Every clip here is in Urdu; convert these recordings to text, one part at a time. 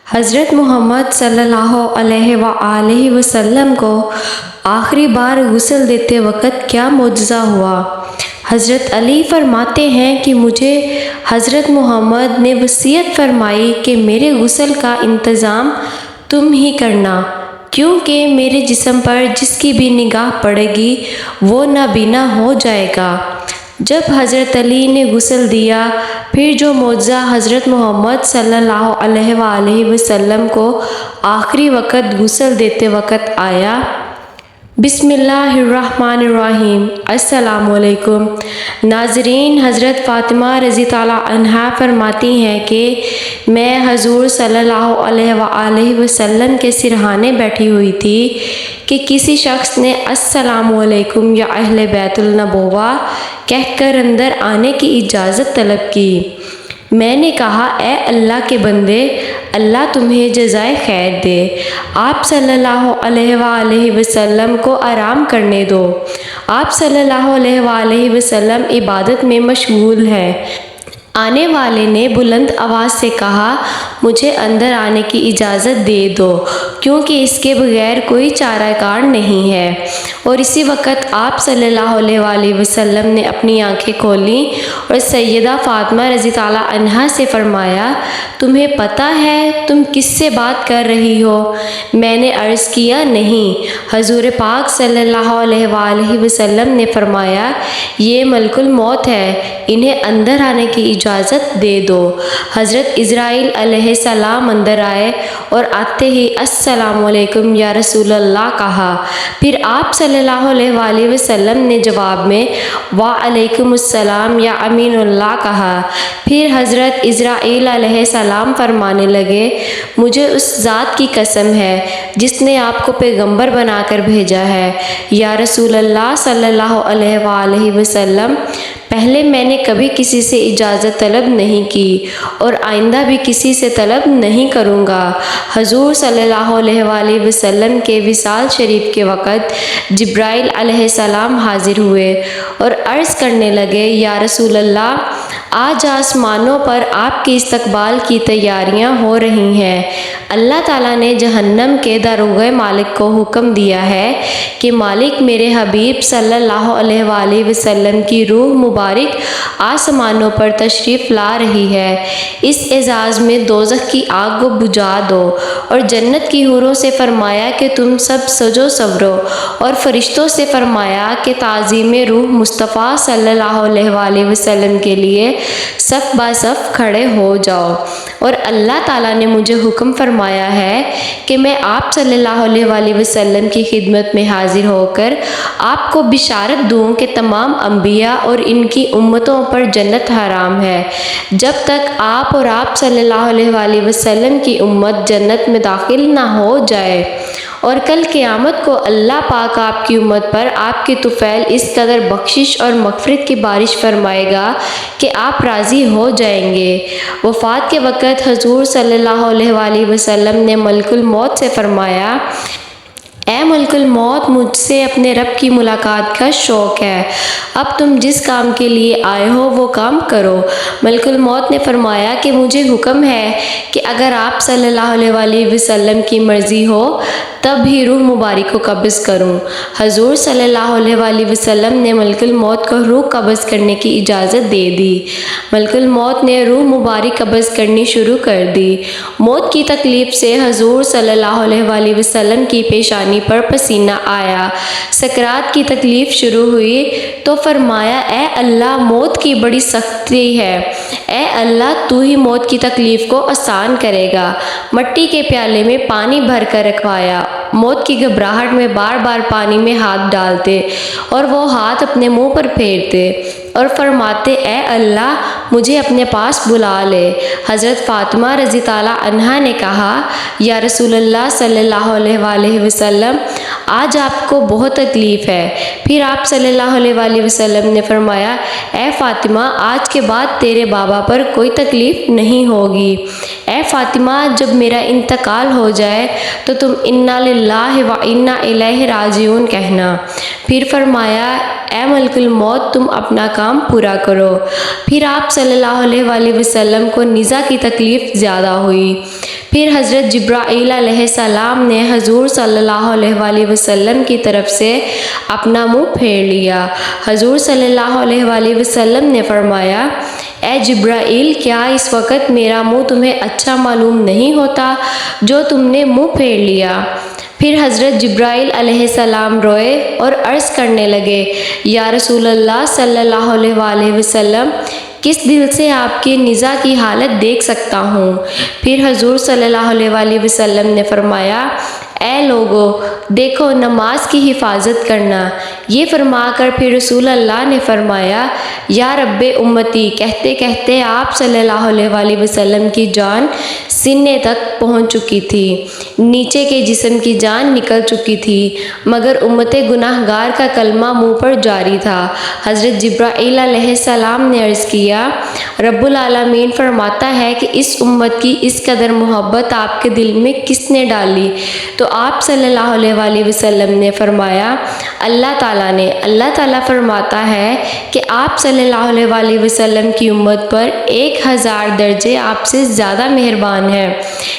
حضرت محمد صلی اللہ علیہ وآلہ وسلم کو آخری بار غسل دیتے وقت کیا معجزہ ہوا؟ حضرت علی فرماتے ہیں کہ مجھے حضرت محمد نے وصیت فرمائی کہ میرے غسل کا انتظام تم ہی کرنا، کیونکہ میرے جسم پر جس کی بھی نگاہ پڑے گی وہ نابینا ہو جائے گا۔ جب حضرت علی نے غسل دیا، پھر جو معجزہ حضرت محمد صلی اللہ علیہ وآلہ وسلم کو آخری وقت غسل دیتے وقت آیا۔ بسم اللہ الرحمن الرحیم۔ السلام علیکم ناظرین، حضرت فاطمہ رضی اللہ عنہا فرماتی ہیں کہ میں حضور صلی اللہ علیہ وآلہ وسلم کے سرہانے بیٹھی ہوئی تھی کہ کسی شخص نے السلام علیکم یا اہل بیت النبوہ کہہ کر اندر آنے کی اجازت طلب کی۔ میں نے کہا، اے اللہ کے بندے، اللہ تمہیں جزائے خیر دے، آپ صلی اللہ علیہ وآلہ وسلم کو آرام کرنے دو، آپ صلی اللہ علیہ وآلہ وسلم عبادت میں مشغول ہیں۔ آنے والے نے بلند آواز سے کہا، مجھے اندر آنے کی اجازت دے دو، کیونکہ اس کے بغیر کوئی چارہ کار نہیں ہے۔ اور اسی وقت آپ صلی اللہ علیہ وآلہ وسلم نے اپنی آنکھیں کھولیں اور سیدہ فاطمہ رضی اللہ عنہا سے فرمایا، تمہیں پتہ ہے تم کس سے بات کر رہی ہو؟ میں نے عرض کیا، نہیں۔ حضور پاک صلی اللہ علیہ وآلہ وسلم نے فرمایا، یہ ملک الموت ہے، انہیں اندر آنے کی اجازت دے دو۔ حضرت اسرائیل علیہ السلام اندر آئے اور آتے ہی السلام علیکم یا رسول اللہ کہا۔ پھر آپ صلی اللہ علیہ وآلہ وسلم نے جواب میں وعلیکم السلام یا امین اللہ کہا۔ پھر حضرت اسرائیل علیہ السلام فرمانے لگے، مجھے اس ذات کی قسم ہے جس نے آپ کو پیغمبر بنا کر بھیجا ہے، یا رسول اللہ صلی اللہ علیہ وآلہ وسلم، پہلے میں نے کبھی کسی سے اجازت طلب نہیں کی اور آئندہ بھی کسی سے طلب نہیں کروں گا۔ حضور صلی اللہ علیہ وآلہ وسلم کے وصال شریف کے وقت جبرائیل علیہ السلام حاضر ہوئے اور عرض کرنے لگے، یا رسول اللہ، آج آسمانوں پر آپ کے استقبال کی تیاریاں ہو رہی ہیں۔ اللہ تعالیٰ نے جہنم کے داروغہ مالک کو حکم دیا ہے کہ مالک میرے حبیب صلی اللہ علیہ وآلہ وسلم کی روح مبارک آسمانوں پر تشریف لا رہی ہے، اس اعزاز میں دوزخ کی آگ کو بجھا دو، اور جنت کی حوروں سے فرمایا کہ تم سب سجو سورو، اور فرشتوں سے فرمایا کہ تعظیم روح مصطفیٰ صلی اللہ علیہ وآلہ وسلم کے لیے صف با صف کھڑے ہو جاؤ۔ اور اللہ تعالیٰ نے مجھے حکم فرمایا ہے کہ میں آپ صلی اللہ علیہ وآلہ وسلم کی خدمت میں حاضر ہو کر آپ کو بشارت دوں کہ تمام انبیاء اور ان کی امتوں پر جنت حرام ہے، جب تک آپ اور آپ صلی اللہ علیہ وآلہ وسلم کی امت جنت میں داخل نہ ہو جائے، اور کل قیامت کو اللہ پاک آپ کی امت پر آپ کے طفیل اس قدر بخشش اور مغفرت کی بارش فرمائے گا کہ آپ راضی ہو جائیں گے۔ وفات کے وقت حضور صلی اللہ علیہ وآلہ وسلم نے ملک الموت سے فرمایا، اے ملک الموت، مجھ سے اپنے رب کی ملاقات کا شوق ہے، اب تم جس کام کے لیے آئے ہو وہ کام کرو۔ ملک الموت نے فرمایا کہ مجھے حکم ہے کہ اگر آپ صلی اللہ علیہ وآلہ وسلم کی مرضی ہو تب ہی روح مبارک کو قبض کروں۔ حضور صلی اللہ علیہ وآلہ وسلم نے ملک الموت کو روح قبض کرنے کی اجازت دے دی۔ ملک الموت نے روح مبارک قبض کرنی شروع کر دی۔ موت کی تکلیف سے حضور صلی اللہ علیہ وآلہ وسلم کی پیشانی پر پسینہ آیا۔ سکرات کی تکلیف شروع ہوئی تو فرمایا، اے اللہ، موت کی بڑی سختی ہے، اے اللہ تو ہی موت کی تکلیف کو آسان کرے گا۔ مٹی کے پیالے میں پانی بھر کر رکھوایا، موت کی گھبراہٹ میں بار بار پانی میں ہاتھ ڈالتے اور وہ ہاتھ اپنے منہ پر پھیرتے اور فرماتے، اے اللہ مجھے اپنے پاس بلا لے۔ حضرت فاطمہ رضی اللہ عنہا نے کہا، یا رسول اللہ صلی اللہ علیہ وآلہ وسلم، آج آپ کو بہت تکلیف ہے۔ پھر آپ صلی اللہ علیہ وسلم نے فرمایا، اے فاطمہ، آج کے بعد تیرے بابا پر کوئی تکلیف نہیں ہوگی۔ اے فاطمہ، جب میرا انتقال ہو جائے تو تم انا للہ و انا الیہ راجعون کہنا۔ پھر فرمایا، اے ملک الموت، تم اپنا کام پورا کرو۔ پھر آپ صلی اللہ علیہ وسلم کو نیزہ کی تکلیف زیادہ ہوئی۔ پھر حضرت جبرائیل علیہ السلام نے حضور صلی اللہ علیہ وسلم کی طرف سے اپنا منہ پھیر لیا۔ حضور صلی اللہ علیہ وسلم نے فرمایا، اے جبرائیل، کیا اس وقت میرا منہ تمہیں اچھا معلوم نہیں ہوتا جو تم نے منہ پھیر لیا؟ پھر حضرت جبرائیل علیہ السلام روئے اور عرض کرنے لگے، یا رسول اللہ صلی اللہ علیہ وسلم، کس دل سے آپ کی نیزہ کی حالت دیکھ سکتا ہوں؟ پھر حضور صلی اللہ علیہ وسلم نے فرمایا، اے لوگو، دیکھو نماز کی حفاظت کرنا۔ یہ فرما کر پھر رسول اللہ نے فرمایا، یا رب امتی، کہتے کہتے آپ صلی اللہ علیہ وسلم کی جان سینے تک پہنچ چکی تھی، نیچے کے جسم کی جان نکل چکی تھی، مگر امت گناہ گار کا کلمہ منہ پر جاری تھا۔ حضرت جبرائیل علیہ السلام نے عرض کیا، رب العالمین فرماتا ہے کہ اس امت کی اس قدر محبت آپ کے دل میں کس نے ڈالی؟ تو آپ صلی اللہ علیہ وسلم نے فرمایا، اللہ تعالیٰ نے۔ اللہ تعالیٰ فرماتا ہے کہ آپ صلی اللہ علیہ وسلم کی امت پر 1000 درجے آپ سے زیادہ مہربان ہے۔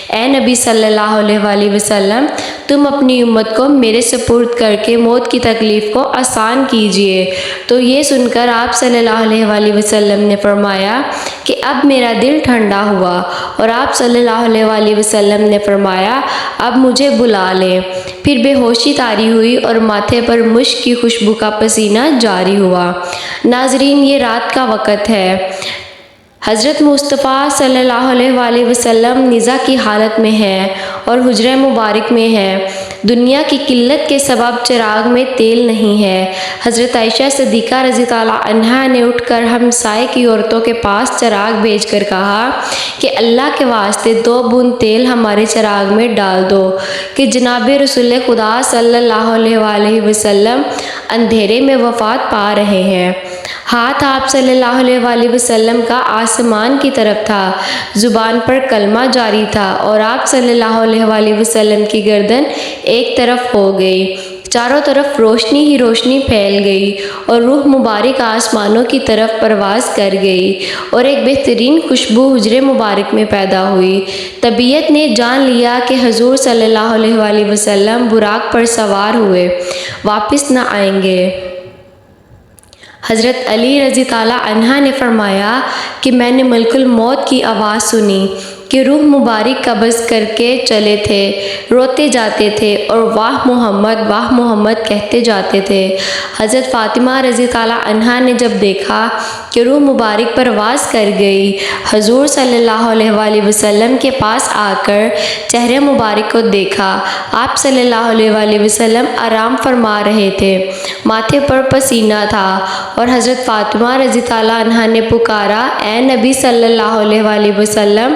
اے نبی صلی اللہ علیہ وسلم، تم اپنی امت کو میرے سپرد کر کے موت کی تکلیف کو آسان کیجئے۔ تو یہ سن کر آپ صلی اللہ علیہ وسلم نے فرمایا کہ اب میرا دل ٹھنڈا ہوا، اور آپ صلی اللہ علیہ وسلم نے فرمایا، اب مجھے بلا لیں۔ پھر بے ہوشی طاری ہوئی اور ماتھے پر مشک کی خوشبو کا پسینہ جاری ہوا۔ ناظرین، یہ رات کا وقت ہے۔ حضرت مصطفیٰ صلی اللہ علیہ وسلم نیزہ کی حالت میں ہیں اور حجرہ مبارک میں ہیں۔ دنیا کی قلت کے سبب چراغ میں تیل نہیں ہے۔ حضرت عائشہ صدیقہ رضی اللہ عنہا نے اٹھ کر ہمسائے کی عورتوں کے پاس چراغ بھیج کر کہا کہ اللہ کے واسطے 2 بوند تیل ہمارے چراغ میں ڈال دو کہ جناب رسول خدا صلی اللہ علیہ وسلم اندھیرے میں وفات پا رہے ہیں۔ ہاتھ آپ صلی اللہ علیہ وسلم کا آسمان کی طرف تھا، زبان پر کلمہ جاری تھا، اور آپ صلی اللہ علیہ وسلم کی گردن ایک طرف ہو گئی۔ چاروں طرف روشنی ہی روشنی پھیل گئی اور روح مبارک آسمانوں کی طرف پرواز کر گئی، اور ایک بہترین خوشبو حجرے مبارک میں پیدا ہوئی۔ طبیعت نے جان لیا کہ حضور صلی اللہ علیہ وسلم براق پر سوار ہوئے واپس نہ آئیں گے۔ حضرت علی رضی اللہ عنہ نے فرمایا کہ میں نے ملک الموت کی آواز سنی کہ روح مبارک قبض کر کے چلے تھے، روتے جاتے تھے اور واہ محمد کہتے جاتے تھے۔ حضرت فاطمہ رضی اللہ عنہا نے جب دیکھا کہ روح مبارک پرواز کر گئی، حضور صلی اللہ علیہ وسلم کے پاس آ کر چہرے مبارک کو دیکھا۔ آپ صلی اللہ علیہ وسلم آرام فرما رہے تھے، ماتھے پر پسینہ تھا، اور حضرت فاطمہ رضی اللہ عنہا نے پکارا، اے نبی صلی اللہ علیہ وسلم،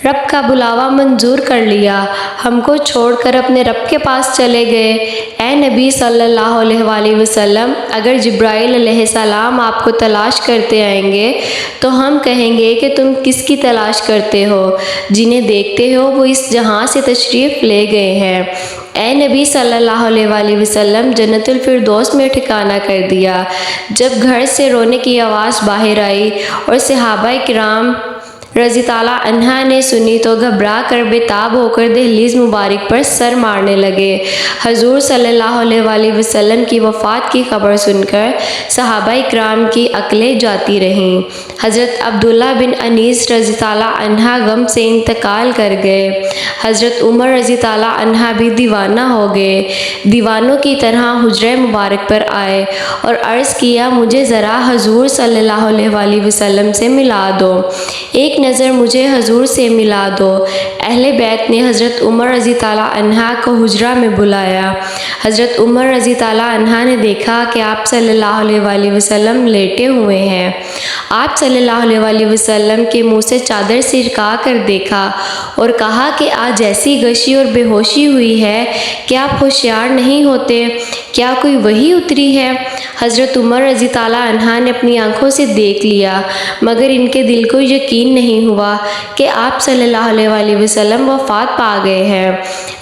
رب کا بلاوا منظور کر لیا، ہم کو چھوڑ کر اپنے رب کے پاس چلے گئے۔ اے نبی صلی اللہ علیہ وسلم، اگر جبرائیل علیہ السلام آپ کو تلاش کرتے آئیں گے تو ہم کہیں گے کہ تم کس کی تلاش کرتے ہو؟ جنہیں دیکھتے ہو وہ اس جہاں سے تشریف لے گئے ہیں۔ اے نبی صلی اللہ علیہ وسلم، جنت الفردوس میں ٹھکانہ کر دیا۔ جب گھر سے رونے کی آواز باہر آئی اور صحابہ کرام رضی اللہ عنہ نے سنی تو گھبرا کر بے تاب ہو کر دہلیز مبارک پر سر مارنے لگے۔ حضور صلی اللہ علیہ وسلم کی وفات کی خبر سن کر صحابہ کرام کی عقلیں جاتی رہیں۔ حضرت عبداللہ بن انیس رضی اللہ عنہ غم سے انتقال کر گئے۔ حضرت عمر رضی اللہ عنہ بھی دیوانہ ہو گئے، دیوانوں کی طرح حجرہ مبارک پر آئے اور عرض کیا، مجھے ذرا حضور صلی اللہ علیہ وسلم سے ملا دو، ایک نظر مجھے حضور سے ملا دو۔ اہل بیت نے حضرت عمر رضی اللہ عنہ کو حجرہ میں بلایا۔ حضرت عمر رضی اللہ عنہ نے دیکھا کہ آپ صلی اللہ علیہ وسلم لیٹے ہوئے ہیں۔ آپ صلی اللہ علیہ وسلم کے منہ سے چادر سرکا کر دیکھا اور کہا کہ آج ایسی غشی اور بے ہوشی ہوئی ہے کہ آپ ہوشیار نہیں ہوتے؟ کیا کوئی وحی اتری ہے؟ حضرت عمر رضی تعالیٰ عنہ نے اپنی آنکھوں سے دیکھ لیا، مگر ان کے دل کو یقین نہیں ہوا کہ آپ صلی اللہ علیہ وسلم وفات پا گئے ہیں۔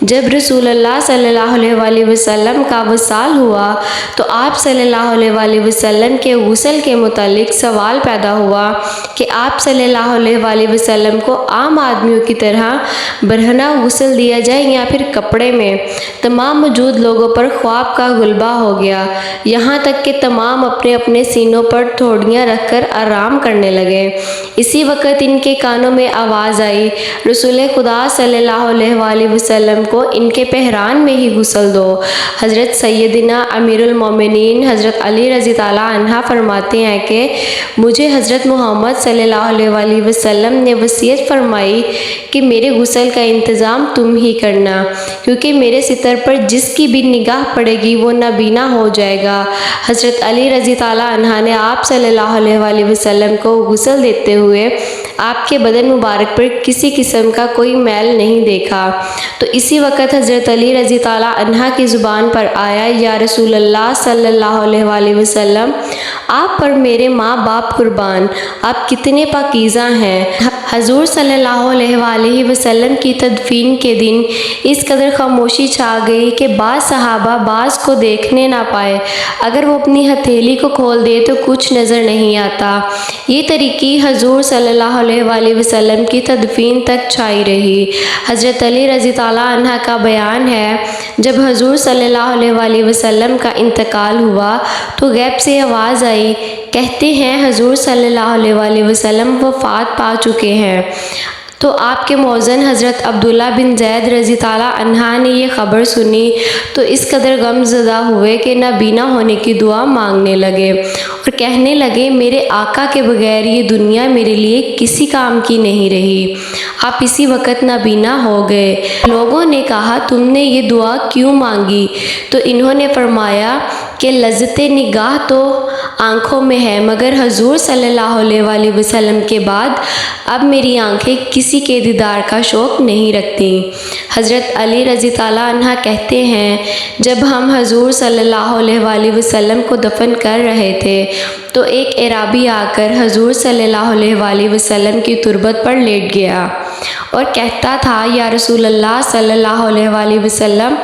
جب رسول اللہ صلی اللہ علیہ وسلم کا وصال ہوا تو آپ صلی اللہ علیہ وسلم کے غسل کے متعلق سوال پیدا ہوا کہ آپ صلی اللہ علیہ وسلم کو عام آدمیوں کی طرح برہنہ غسل دیا جائے یا پھر کپڑے میں؟ تمام موجود لوگوں پر خواب کا غلبہ ہو گیا، یہاں تک کہ تمام اپنے اپنے سینوں پر ٹھوڑیاں رکھ کر آرام کرنے لگے۔ اسی وقت ان کے کانوں میں آواز آئی، رسول خدا صلی اللہ علیہ وسلم کو ان کے پہران میں ہی غسل دو۔ حضرت سیدنا امیر المومنین حضرت علی رضی تعالیٰ عنہ فرماتے ہیں کہ مجھے حضرت محمد صلی اللہ علیہ وسلم نے وصیت فرمائی کہ میرے غسل کا انتظام تم ہی کرنا، کیونکہ میرے ستر پر جس کی بھی نگاہ پڑے گی وہ نابینا ہو جائے گا۔ حضرت علی رضی تعالیٰ عنہ نے آپ صلی اللہ علیہ وسلم کو غسل دیتے ہوئے آپ کے بدن مبارک پر کسی قسم کا کوئی میل نہیں دیکھا۔ تو اسی وقت حضرت علی رضی تعالیٰ عنہ کی زبان پر آیا، یا رسول اللہ صلی اللہ علیہ وسلم، آپ پر میرے ماں باپ قربان، آپ کتنے پاکیزہ ہیں۔ حضور صلی اللہ علیہ وسلم کی تدفین کے دن اس قدر خاموشی چھا گئی کہ بعض صحابہ بعض کو دیکھنے نہ پائے، اگر وہ اپنی ہتھیلی کو کھول دے تو کچھ نظر نہیں آتا۔ یہ طریقی حضور صلی اللہ علیہ وسلم کی تدفین تک چھائی رہی۔ حضرت علی رضی تعالیٰ عنہ کا بیان ہے، جب حضور صلی اللہ علیہ وسلم کا انتقال ہوا تو غیب سے آواز آئی، کہتے ہیں حضور صلی اللہ علیہ وسلم وفات پا چکے ہیں۔ تو آپ کے مؤذن حضرت عبداللہ بن زید رضی تعالیٰ عنہ نے یہ خبر سنی تو اس قدر غم زدہ ہوئے کہ نابینا ہونے کی دعا مانگنے لگے اور کہنے لگے، میرے آقا کے بغیر یہ دنیا میرے لیے کسی کام کی نہیں رہی۔ آپ اسی وقت نابینا ہو گئے۔ لوگوں نے کہا، تم نے یہ دعا کیوں مانگی؟ تو انہوں نے فرمایا کہ لذت نگاہ تو آنکھوں میں ہے، مگر حضور صلی اللہ علیہ وسلم کے بعد اب میری آنکھیں کسی کے دیدار کا شوق نہیں رکھتی۔ حضرت علی رضی تعالیٰ عنہ کہتے ہیں، جب ہم حضور صلی اللہ علیہ وسلم کو دفن کر رہے تھے تو ایک اعرابی آ کر حضور صلی اللہ علیہ وسلم کی تربت پر لیٹ گیا اور کہتا تھا، یا رسول اللہ صلی اللہ علیہ وسلم،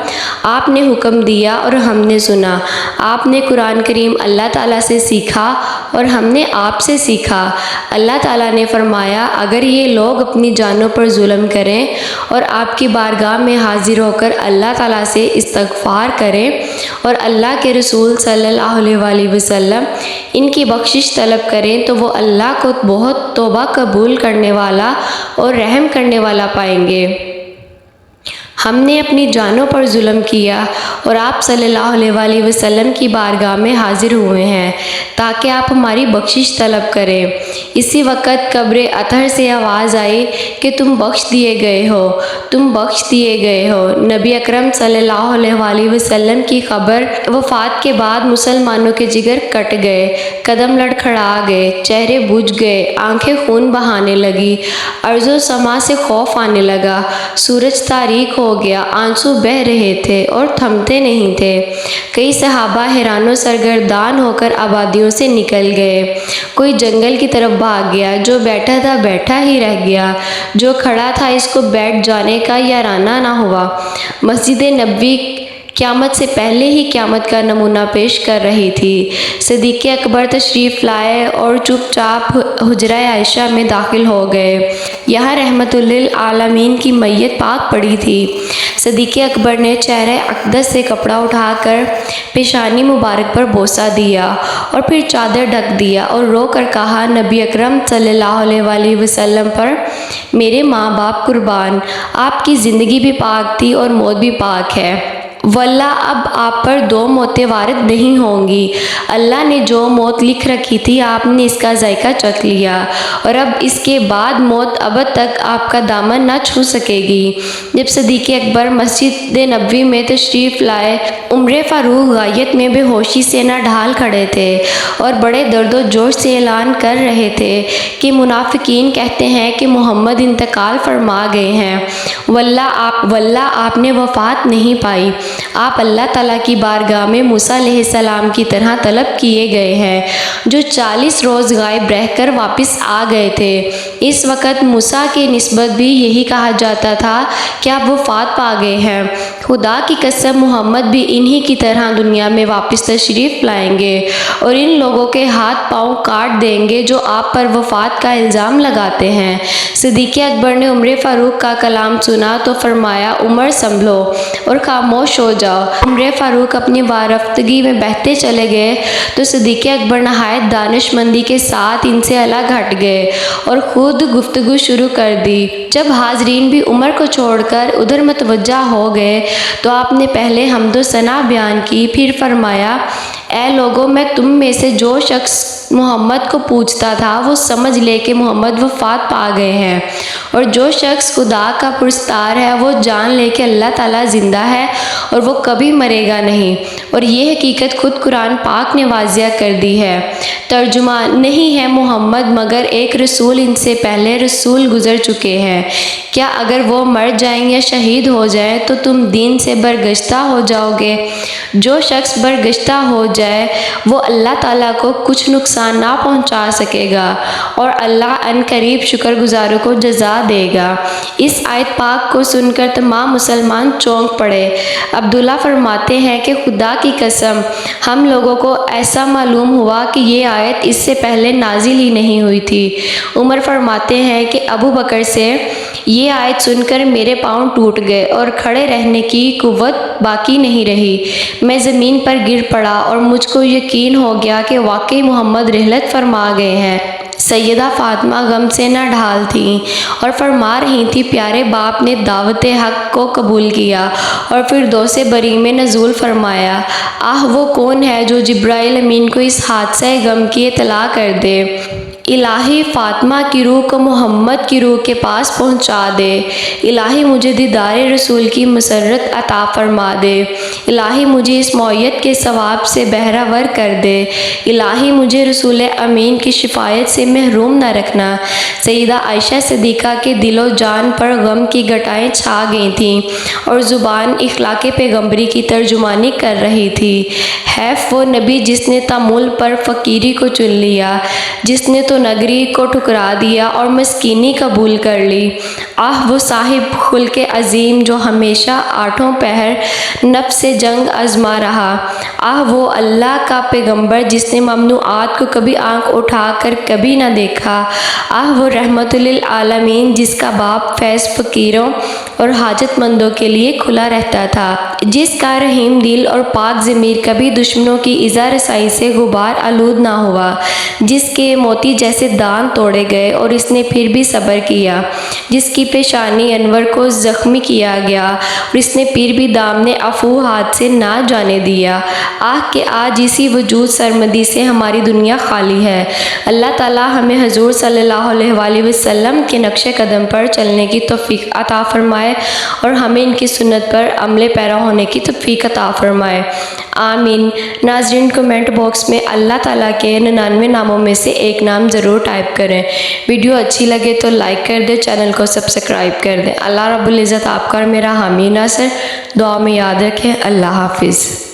آپ نے حکم دیا اور ہم نے سنا، آپ نے قرآن کریم اللہ تعالیٰ سے سیکھا اور ہم نے آپ سے سیکھا۔ اللہ تعالیٰ نے فرمایا، اگر یہ لوگ اپنی جانوں پر ظلم کریں اور آپ کی بارگاہ میں حاضر ہو کر اللہ تعالیٰ سے استغفار کریں اور اللہ کے رسول صلی اللہ علیہ وسلم ان کی بخشش طلب کریں تو وہ اللہ کو بہت توبہ قبول کرنے والا اور رحم کرنے والا پائیں گے۔ ہم نے اپنی جانوں پر ظلم کیا اور آپ صلی اللہ علیہ وسلم کی بارگاہ میں حاضر ہوئے ہیں تاکہ آپ ہماری بخشش طلب کریں۔ اسی وقت قبر اطہر سے آواز آئی کہ تم بخش دیے گئے ہو، تم بخش دیے گئے ہو۔ نبی اکرم صلی اللہ علیہ وسلم کی خبر وفات کے بعد مسلمانوں کے جگر کٹ گئے، قدم لڑکھڑا گئے، چہرے بجھ گئے، آنکھیں خون بہانے لگی، ارض و سما سے خوف آنے لگا، سورج تاریک ہو گیا، آنسو بہہ رہے تھے اور تھمتے نہیں تھے۔ کئی صحابہ حیران و سرگردان ہو کر آبادیوں سے نکل گئے، کوئی جنگل کی طرف بھاگ گیا، جو بیٹھا تھا بیٹھا ہی رہ گیا، جو کھڑا تھا اس کو بیٹھ جانے کا یارانہ نہ ہوا۔ مسجد نبوی قیامت سے پہلے ہی قیامت کا نمونہ پیش کر رہی تھی۔ صدیق اکبر تشریف لائے اور چپ چاپ حجرہ عائشہ میں داخل ہو گئے۔ یہاں رحمت للعالمین کی میت پاک پڑی تھی۔ صدیق اکبر نے چہرہ اقدس سے کپڑا اٹھا کر پیشانی مبارک پر بوسہ دیا اور پھر چادر ڈھک دیا اور رو کر کہا، نبی اکرم صلی اللہ علیہ وسلم پر میرے ماں باپ قربان، آپ کی زندگی بھی پاک تھی اور موت بھی پاک ہے۔ واللہ اب آپ پر دو موتیں وارد نہیں ہوں گی۔ اللہ نے جو موت لکھ رکھی تھی آپ نے اس کا ذائقہ چکھ لیا، اور اب اس کے بعد موت ابد تک آپ کا دامن نہ چھو سکے گی۔ جب صدیق اکبر مسجد نبوی میں تشریف لائے، عمر فاروق غایت میں بے ہوشی سے نہ ڈھال کھڑے تھے اور بڑے درد و جوش سے اعلان کر رہے تھے کہ منافقین کہتے ہیں کہ محمد انتقال فرما گئے ہیں۔ واللہ آپ نے وفات نہیں پائی، آپ اللہ تعالیٰ کی بارگاہ میں موسیٰ علیہ السلام کی طرح طلب کیے گئے ہیں جو 40 روز غائب رہ کر واپس آ گئے تھے۔ اس وقت موسیٰ کی نسبت بھی یہی کہا جاتا تھا کہ آپ وفات پا گئے ہیں۔ خدا کی قسم محمد بھی انہی کی طرح دنیا میں واپس تشریف لائیں گے اور ان لوگوں کے ہاتھ پاؤں کاٹ دیں گے جو آپ پر وفات کا الزام لگاتے ہیں۔ صدیق اکبر نے عمر فاروق کا کلام سنا تو فرمایا، عمر سنبھلو اور خاموش ہو جاؤ۔ عمر فاروق اپنی وارفتگی میں بہتے چلے گئے تو صدیق اکبر نہایت دانش مندی کے ساتھ ان سے الگ ہٹ گئے اور خود گفتگو شروع کر دی۔ جب حاضرین بھی عمر کو چھوڑ کر ادھر متوجہ ہو گئے تو آپ نے پہلے حمد و ثنا بیان کی، پھر فرمایا، اے لوگوں، میں تم میں سے جو شخص محمد کو پوچھتا تھا وہ سمجھ لے کہ محمد وفات پا گئے ہیں، اور جو شخص خدا کا پرستار ہے وہ جان لے کہ اللہ تعالیٰ زندہ ہے اور وہ کبھی مرے گا نہیں، اور یہ حقیقت خود قرآن پاک نے واضح کر دی ہے۔ ترجمہ، نہیں ہے محمد مگر ایک رسول، ان سے پہلے رسول گزر چکے ہیں، کیا اگر وہ مر جائیں یا شہید ہو جائیں تو تم دین سے برگشتہ ہو جاؤ گے؟ جو شخص برگشتہ ہو جائے وہ اللہ تعالیٰ کو کچھ نقصان نہ پہنچا سکے گا اور اللہ ان قریب شکر گزاروں کو جزا دے گا۔ اس آیت پاک کو سن کر تمام مسلمان چونک پڑے۔ عبداللہ فرماتے ہیں کہ خدا کی قسم ہم لوگوں کو ایسا معلوم ہوا کہ یہ آیت اس سے پہلے نازل ہی نہیں ہوئی تھی۔ عمر فرماتے ہیں کہ ابو بکر سے یہ آیت سن کر میرے پاؤں ٹوٹ گئے اور کھڑے رہنے کی قوت باقی نہیں رہی، میں زمین پر گر پڑا اور مجھ کو یقین ہو گیا کہ واقعی محمد رحلت فرما گئے ہیں۔ سیدہ فاطمہ غم سے نہ ڈھال تھیں اور فرما رہی تھیں، پیارے باپ نے دعوت حق کو قبول کیا اور فردوس بری میں نزول فرمایا۔ آہ، وہ کون ہے جو جبرائیل امین کو اس حادثہ غم کی اطلاع کر دے؟ الہی فاطمہ کی روح کو محمد کی روح کے پاس پہنچا دے۔ الہی مجھے دیدار رسول کی مسرت عطا فرما دے۔ الہی مجھے اس موعیت کے ثواب سے بہرہ ور کر دے۔ الہی مجھے رسول امین کی شفاعت سے محروم نہ رکھنا۔ سیدہ عائشہ صدیقہ کے دل و جان پر غم کی گھٹائیں چھا گئی تھیں اور زبان اخلاق پیغمبری کی ترجمانی کر رہی تھی۔ حیف وہ نبی جس نے تامل پر فقیری کو چن لیا، جس نے تو نگری کو ٹھکرا دیا اور مسکینی قبول کر لی۔ آہ، وہ صاحب خلق عظیم جو ہمیشہ آٹھوں پہر نفس سے جنگ آزما رہا۔ آہ، وہ اللہ کا پیغمبر جس نے ممنوعات کو کبھی آنکھ اٹھا کر کبھی نہ دیکھا۔ آہ، وہ رحمت للعالمین جس کا باب فیض فقیروں اور حاجت مندوں کے لیے کھلا رہتا تھا، جس کا رحیم دل اور پاک ضمیر کبھی دشمنوں کی ایذا رسائی سے غبار آلود نہ ہوا، جس کے موتی جیسے دانت توڑے گئے اور اس نے پھر بھی صبر کیا، جس کی پیشانی انور کو زخمی کیا گیا اور اس نے پھر بھی دامن عفو ہاتھ سے نہ جانے دیا۔ آہ کہ آج اسی وجود سرمدی سے ہماری دنیا خالی ہے۔ اللہ تعالیٰ ہمیں حضور صلی اللہ علیہ وآلہ وسلم کے نقش قدم پر چلنے کی توفیق عطا فرمائے اور ہمیں ان کی سنت پر عمل پیرا ہونے کی توفیق عطا فرمائے، آمین۔ ناظرین، کمنٹ باکس میں اللہ تعالیٰ کے 99 ناموں میں سے ایک نام ضرور ٹائپ کریں۔ ویڈیو اچھی لگے تو لائک کر دیں، چینل کو سبسکرائب کر دیں۔ اللہ رب العزت آپ کا اور میرا حامی ناصر، دعا میں یاد رکھیں۔ اللہ حافظ۔